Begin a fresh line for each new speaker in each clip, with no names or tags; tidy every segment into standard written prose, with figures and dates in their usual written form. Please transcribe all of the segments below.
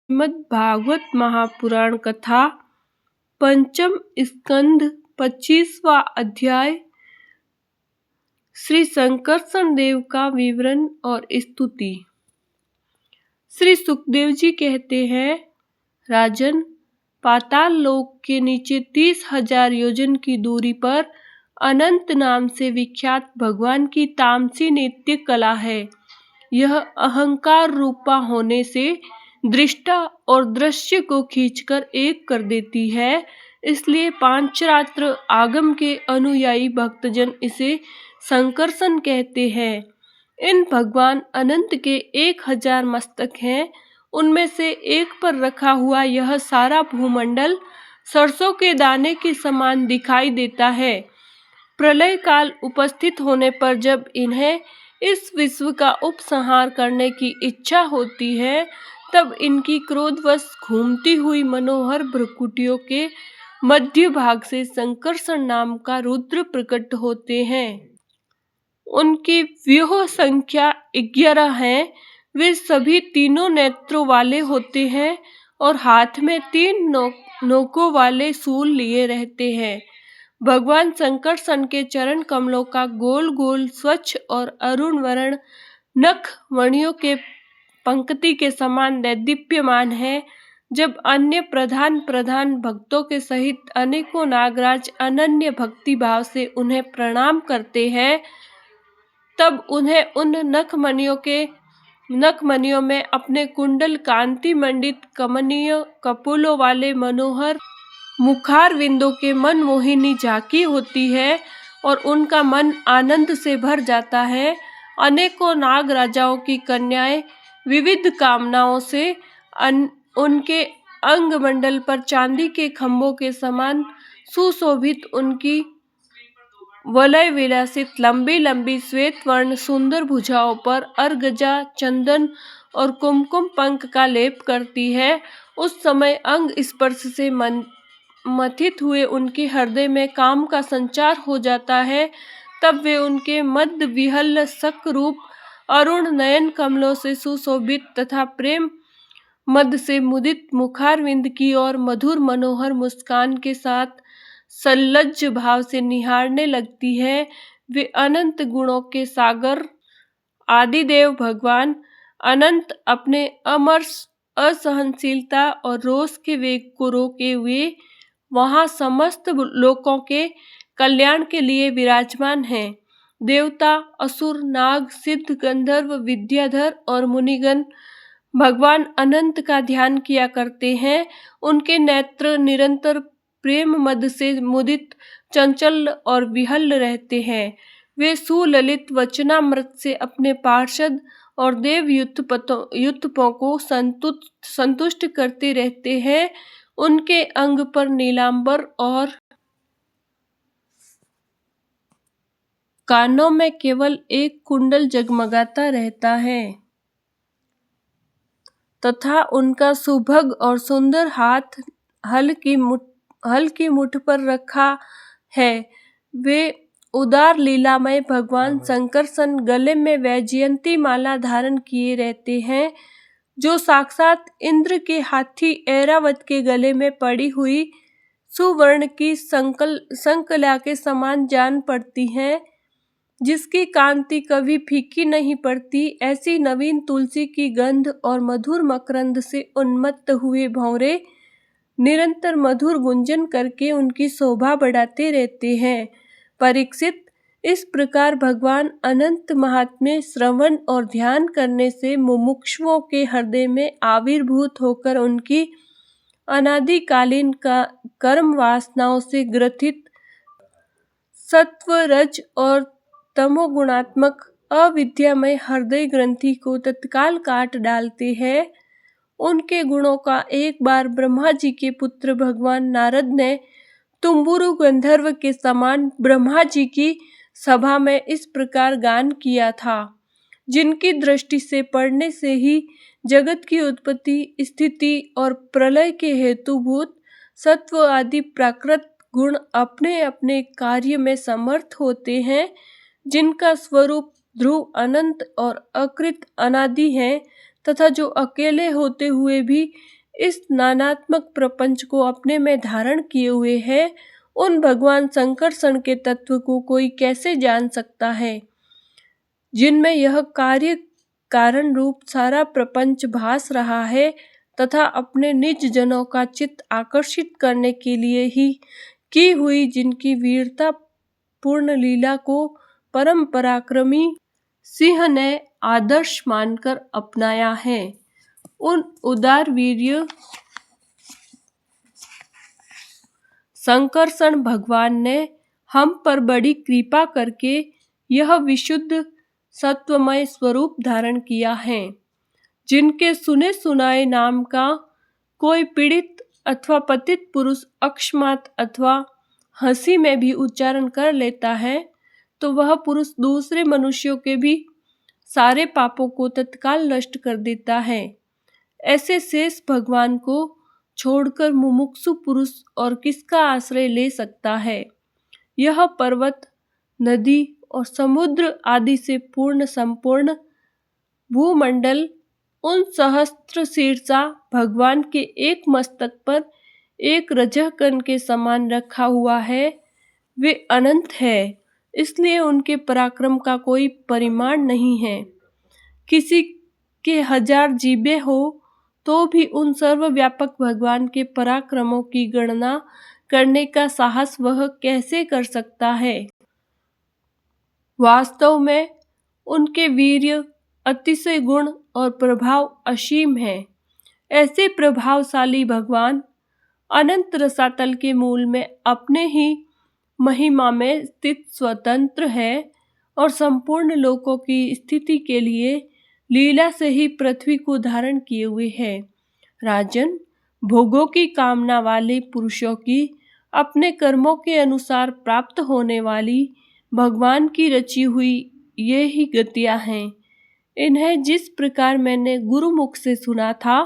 श्रीमद् भागवत महापुराण कथा पंचम स्कंध 25वां अध्याय। श्री संकर्षण देव का विवरण और स्तुति। श्री सुखदेव जी कहते हैं, राजन, पाताल लोक के नीचे 30,000 योजन की दूरी पर अनंत नाम से विख्यात भगवान की तामसी नित्य कला है। यह अहंकार रूपा होने से दृष्टा और दृश्य को खींचकर एक कर देती है, इसलिए पांचरात्र आगम के अनुयायी भक्तजन इसे संकर्षण कहते हैं। इन भगवान अनंत के 1,000 मस्तक हैं। उनमें से एक पर रखा हुआ यह सारा भूमंडल सरसों के दाने के समान दिखाई देता है। प्रलय काल उपस्थित होने पर जब इन्हें इस विश्व का उपसंहार करने की इच्छा होती है, तब इनकी क्रोधवश घूमती हुई मनोहर भ्रुकुटियों के मध्य भाग से संकर्षण नाम का रुद्र प्रकट होते हैं। उनकी व्यूह संख्या 11 है। वे सभी तीनों नेत्रों वाले होते हैं और हाथ में 3 नोकों वाले शूल लिए रहते हैं। भगवान संकर्षण के चरण कमलों का गोल गोल स्वच्छ और अरुण वर्ण नख मणियों के पंक्ति के समान दैदीप्यमान है। जब अन्य प्रधान भक्तों के सहित अनेकों नागराज अनन्य भक्ति भाव से उन्हें प्रणाम करते हैं, तब उन्हें उन नखमणियों में अपने कुंडल कांति मंडित कमनीय कपोलों वाले मनोहर मुखारविंदों के मनमोहिनी झांकी होती है और उनका मन आनंद से भर जाता है। अनेकों नाग राजाओं की कन्याएं विविध कामनाओं से उनके अंग मंडल पर चांदी के खंभों के समान सुशोभित उनकी वलय विलासित लंबी लंबी श्वेत वर्ण सुंदर भुजाओं पर अर्गजा, चंदन और कुमकुम पंख का लेप करती है। उस समय अंग स्पर्श से मथित हुए उनके हृदय में काम का संचार हो जाता है। तब वे उनके मद विहल सक रूप अरुण नयन कमलों से सुशोभित तथा प्रेम मद से मुदित मुखारविंद की और मधुर मनोहर मुस्कान के साथ सल्लज भाव से निहारने लगती है। वे अनंत गुणों के सागर आदिदेव भगवान अनंत अपने अमर्ष असहनशीलता और रोष के वेग को रोके हुए वहां समस्त लोकों के कल्याण के लिए विराजमान हैं। देवता, असुर, नाग, सिद्ध, गंधर्व, विद्याधर और मुनिगण भगवान अनंत का ध्यान किया करते हैं। उनके नेत्र निरंतर प्रेम मद से मुदित, चंचल और विहल रहते हैं। वे सुललित वचनामृत से अपने पार्षद और देव युतपों को संतुष्ट करते रहते हैं। उनके अंग पर नीलांबर और कानों में केवल एक कुंडल जगमगाता रहता है तथा उनका सुभग और सुंदर हाथ हल की मुठ पर रखा है। वे उदार लीलामय भगवान संकर्षण गले में वैजयंती माला धारण किए रहते हैं, जो साक्षात इंद्र के हाथी ऐरावत के गले में पड़ी हुई सुवर्ण की संकला के समान जान पड़ती है, जिसकी कांति कभी फीकी नहीं पड़ती। ऐसी नवीन तुलसी की गंध और मधुर मकरंद से उन्मत्त हुए भंवरे निरंतर मधुर गुंजन करके उनकी शोभा बढ़ाते रहते हैं। परीक्षित, इस प्रकार भगवान अनंत महात्म्य श्रवण और ध्यान करने से मुमुक्षुओं के हृदय में आविर्भूत होकर उनकी अनादिकालीन कर्म वासनाओं से ग्रथित सत्व, रज और तमोगुणात्मक अविद्यामय हृदय ग्रंथि को तत्काल काट डालते हैं। उनके गुणों का एक बार ब्रह्मा जी के पुत्र भगवान नारद ने तुम्बुरु गंधर्व के समान ब्रह्मा जी की सभा में इस प्रकार गान किया था, जिनकी दृष्टि से पढ़ने से ही जगत की उत्पत्ति, स्थिति और प्रलय के हेतुभूत सत्व आदि प्राकृत गुण अपने अपने कार्य में समर्थ होते हैं, जिनका स्वरूप ध्रुव अनंत और अकृत अनादि है तथा जो अकेले होते हुए भी इस नानात्मक प्रपंच को अपने में धारण किए हुए है, उन भगवान संकर्षण के तत्व को कोई कैसे जान सकता है, जिनमें यह कार्य कारण रूप सारा प्रपंच भास रहा है तथा अपने निज जनों का चित्त आकर्षित करने के लिए ही की हुई जिनकी वीरता पूर्ण लीला को परम पराक्रमी सिंह ने आदर्श मानकर अपनाया है। उन उदार वीर्य संकर्षण भगवान ने हम पर बड़ी कृपा करके यह विशुद्ध सत्वमय स्वरूप धारण किया है, जिनके सुने सुनाए नाम का कोई पीड़ित अथवा पतित पुरुष अकस्मात अथवा हंसी में भी उच्चारण कर लेता है तो वह पुरुष दूसरे मनुष्यों के भी सारे पापों को तत्काल नष्ट कर देता है। ऐसे शेष भगवान को छोड़कर मुमुक्षु पुरुष और किसका आश्रय ले सकता है। यह पर्वत, नदी और समुद्र आदि से पूर्ण संपूर्ण भूमंडल उन सहस्त्र शीर्षा भगवान के एक मस्तक पर एक रजह कण के समान रखा हुआ है। वे अनंत है, इसलिए उनके पराक्रम का कोई परिमाण नहीं है। किसी के 1000 जीभें हो तो भी उन सर्वव्यापक भगवान के पराक्रमों की गणना करने का साहस वह कैसे कर सकता है। वास्तव में उनके वीर्य, अतिशय गुण और प्रभाव असीम है। ऐसे प्रभावशाली भगवान अनंत रसातल के मूल में अपने ही महिमा में स्थित स्वतंत्र है और संपूर्ण लोकों की स्थिति के लिए लीला से ही पृथ्वी को धारण किए हुए है। राजन, भोगों की कामना वाले पुरुषों की अपने कर्मों के अनुसार प्राप्त होने वाली भगवान की रची हुई ये ही गतियां हैं। इन्हें जिस प्रकार मैंने गुरुमुख से सुना था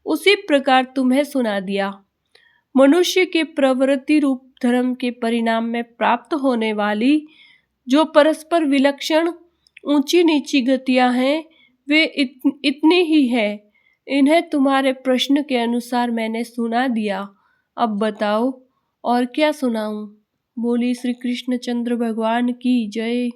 उसी प्रकार तुम्हें सुना दिया। मनुष्य के प्रवृत्ति रूप धर्म के परिणाम में प्राप्त होने वाली जो परस्पर विलक्षण ऊंची नीची गतियां हैं वे इतनी ही है। इन्हें तुम्हारे प्रश्न के अनुसार मैंने सुना दिया। अब बताओ और क्या सुनाऊं। बोली श्री कृष्णचंद्र भगवान की जय।